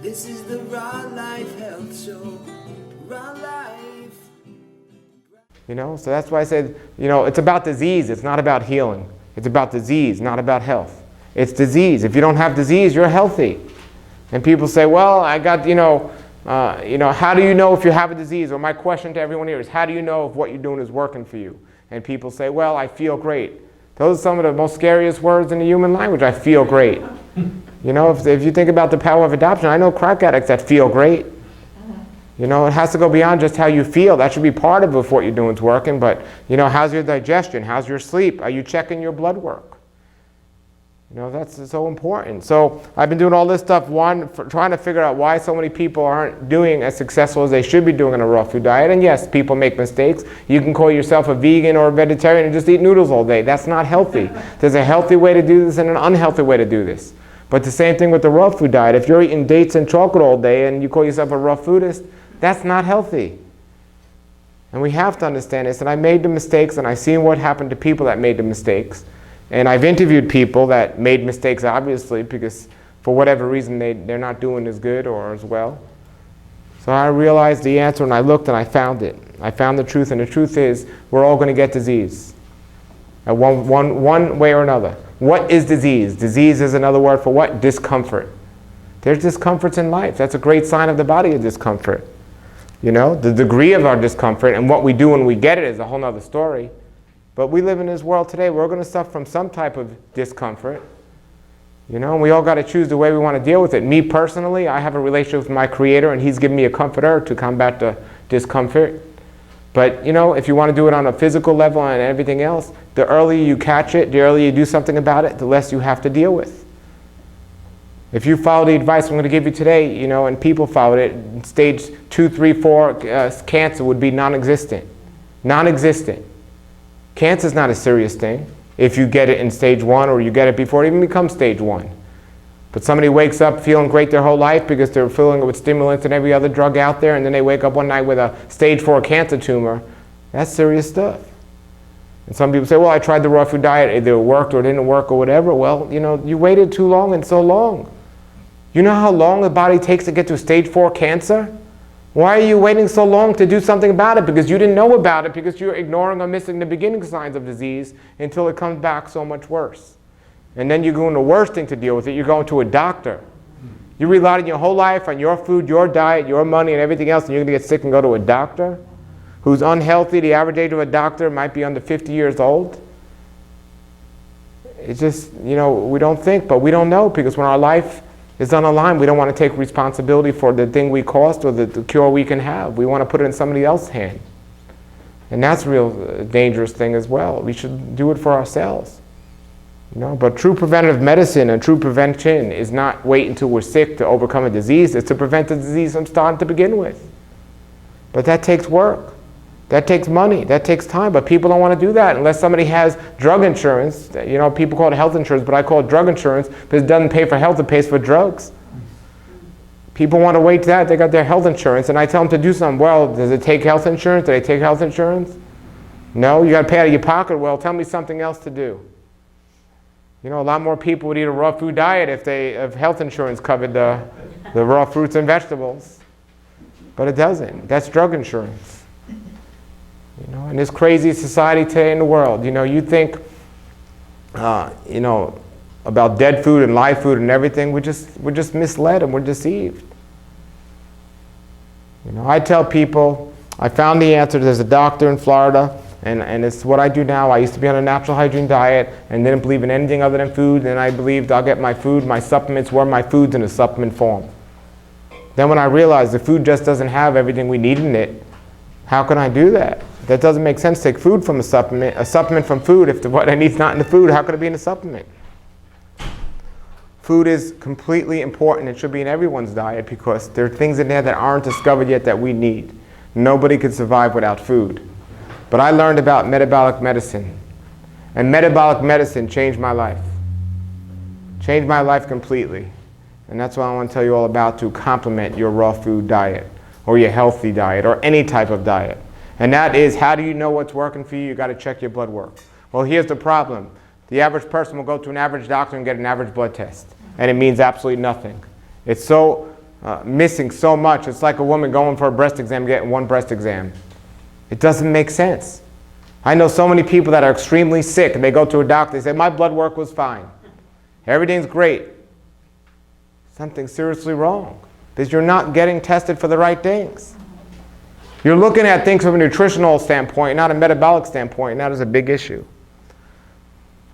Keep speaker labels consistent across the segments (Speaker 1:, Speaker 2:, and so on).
Speaker 1: This is the Raw Life Health Show. Raw Life.
Speaker 2: So that's why I said, it's about disease. It's not about healing. It's about disease, not about health. It's disease. If you don't have disease, you're healthy. And people say, well, I got, how do you know if you have a disease? Or my question to everyone here is, how do you know if what you're doing is working for you? And people say, well, I feel great. Those are some of the most scariest words in the human language. I feel great. If you think about the power of adoption, I know crack addicts that feel great. It has to go beyond just how you feel. That should be part of if what you're doing is working. But, how's your digestion? How's your sleep? Are you checking your blood work? That's so important. So I've been doing all this stuff, trying to figure out why so many people aren't doing as successful as they should be doing on a raw food diet. And yes, people make mistakes. You can call yourself a vegan or a vegetarian and just eat noodles all day. That's not healthy. There's a healthy way to do this and an unhealthy way to do this. But the same thing with the raw food diet. If you're eating dates and chocolate all day and you call yourself a raw foodist, that's not healthy. And we have to understand this. And I made the mistakes, and I've seen what happened to people that made the mistakes. And I've interviewed people that made mistakes, obviously, because for whatever reason they're not doing as good or as well. So I realized the answer, and I looked and I found it. I found the truth, and the truth is we're all going to get disease. One way or another. What is disease? Disease is another word for what? Discomfort. There's discomforts in life. That's a great sign of the body of discomfort. The degree of our discomfort and what we do when we get it is a whole other story. But we live in this world today, we're going to suffer from some type of discomfort. And we all got to choose the way we want to deal with it. Me personally, I have a relationship with my Creator, and He's given me a comforter to combat the discomfort. But, if you want to do it on a physical level and everything else, the earlier you catch it, the earlier you do something about it, the less you have to deal with. If you follow the advice I'm going to give you today, and people followed it, stage 2, 3, 4 cancer would be non-existent. Non-existent. Cancer is not a serious thing if you get it in stage 1 or you get it before it even becomes stage 1. But somebody wakes up feeling great their whole life because they're filling it with stimulants and every other drug out there, and then they wake up one night with a stage 4 cancer tumor. That's serious stuff. And some people say, well, I tried the raw food diet, either it worked or it didn't work or whatever. Well, you waited too long and so long. You know how long the body takes to get to stage 4 cancer? Why are you waiting so long to do something about it? Because you didn't know about it, because you're ignoring or missing the beginning signs of disease until it comes back so much worse. And then you're going the worst thing to deal with it, you're going to a doctor. You relied your whole life on your food, your diet, your money, and everything else, and you're going to get sick and go to a doctor who's unhealthy. The average age of a doctor might be under 50 years old. It's just, we don't think, but we don't know, because when our life is on the line, we don't want to take responsibility for the thing we caused or the cure we can have. We want to put it in somebody else's hand. And that's a real dangerous thing as well. We should do it for ourselves. But true preventative medicine and true prevention is not wait until we're sick to overcome a disease. It's to prevent the disease from starting to begin with. But that takes work. That takes money. That takes time. But people don't want to do that unless somebody has drug insurance. People call it health insurance, but I call it drug insurance because it doesn't pay for health, it pays for drugs. People want to wait to that. They got their health insurance, and I tell them to do something. Well, does it take health insurance? Do they take health insurance? No, you got to pay out of your pocket. Well, tell me something else to do. A lot more people would eat a raw food diet if health insurance covered the raw fruits and vegetables. But it doesn't. That's drug insurance. In this crazy society today in the world, you think, about dead food and live food and everything. We're just misled and we're deceived. I tell people, I found the answer. There's a doctor in Florida, and it's what I do now. I used to be on a natural hygiene diet and didn't believe in anything other than food, and I believed I'll get my food, my supplements were my foods in a supplement form. Then when I realized the food just doesn't have everything we need in it, how can I do that? That doesn't make sense. Take food from a supplement from food. If what I need is not in the food, how could it be in a supplement? Food is completely important. It should be in everyone's diet because there are things in there that aren't discovered yet that we need. Nobody could survive without food. But I learned about metabolic medicine. And metabolic medicine changed my life. Changed my life completely. And that's what I want to tell you all about to complement your raw food diet or your healthy diet or any type of diet. And that is, how do you know what's working for you? You got to check your blood work. Well, here's the problem. The average person will go to an average doctor and get an average blood test. And it means absolutely nothing. It's so missing so much. It's like a woman going for a breast exam, getting one breast exam. It doesn't make sense. I know so many people that are extremely sick, and they go to a doctor, they say, my blood work was fine. Everything's great. Something's seriously wrong, because you're not getting tested for the right things. You're looking at things from a nutritional standpoint, not a metabolic standpoint, and that is a big issue.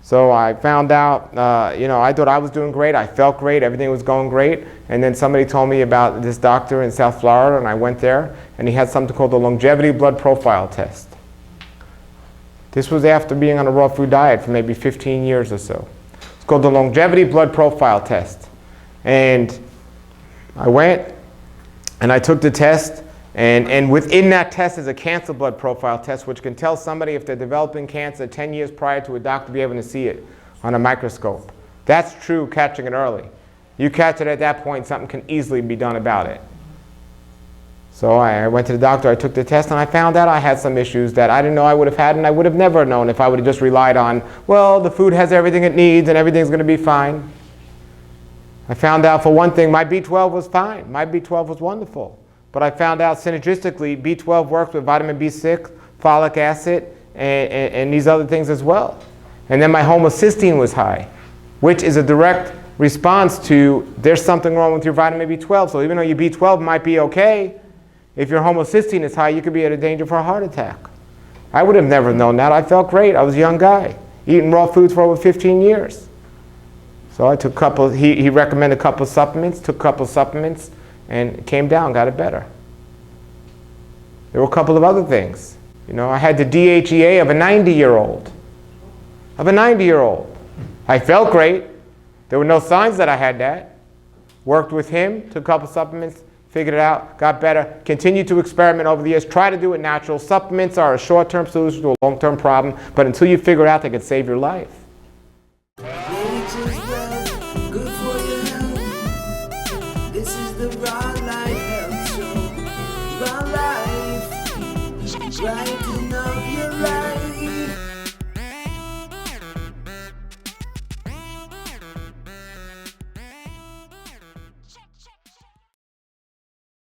Speaker 2: So I found out, I thought I was doing great. I felt great. Everything was going great. And then somebody told me about this doctor in South Florida, and I went there, and he had something called the longevity blood profile test. This was after being on a raw food diet for maybe 15 years or so. It's called the longevity blood profile test. And I went, and I took the test, and within that test is a cancer blood profile test, which can tell somebody if they're developing cancer 10 years prior to a doctor be able to see it on a microscope. That's true, catching it early. You catch it at that point, something can easily be done about it. So I went to the doctor, I took the test, and I found out I had some issues that I didn't know I would have had, and I would have never known if I would have just relied on, well, the food has everything it needs and everything's going to be fine. I found out, for one thing, my B12 was fine. My B12 was wonderful. But I found out synergistically, B12 works with vitamin B6, folic acid, and these other things as well. And then my homocysteine was high, which is a direct response to there's something wrong with your vitamin B12. So even though your B12 might be okay, if your homocysteine is high, you could be at a danger for a heart attack. I would have never known that. I felt great. I was a young guy, eating raw foods for over 15 years. So I took a couple, he recommended a couple of supplements, took a couple of supplements, and it came down, got it better. There were a couple of other things. I had the DHEA of a 90-year-old. I felt great. There were no signs that I had that. Worked with him, took a couple of supplements, figured it out, got better, continued to experiment over the years, try to do it natural. Supplements are a short-term solution to a long-term problem, but until you figure it out, they can save your life.
Speaker 1: Nature's well, good for your health. This is the raw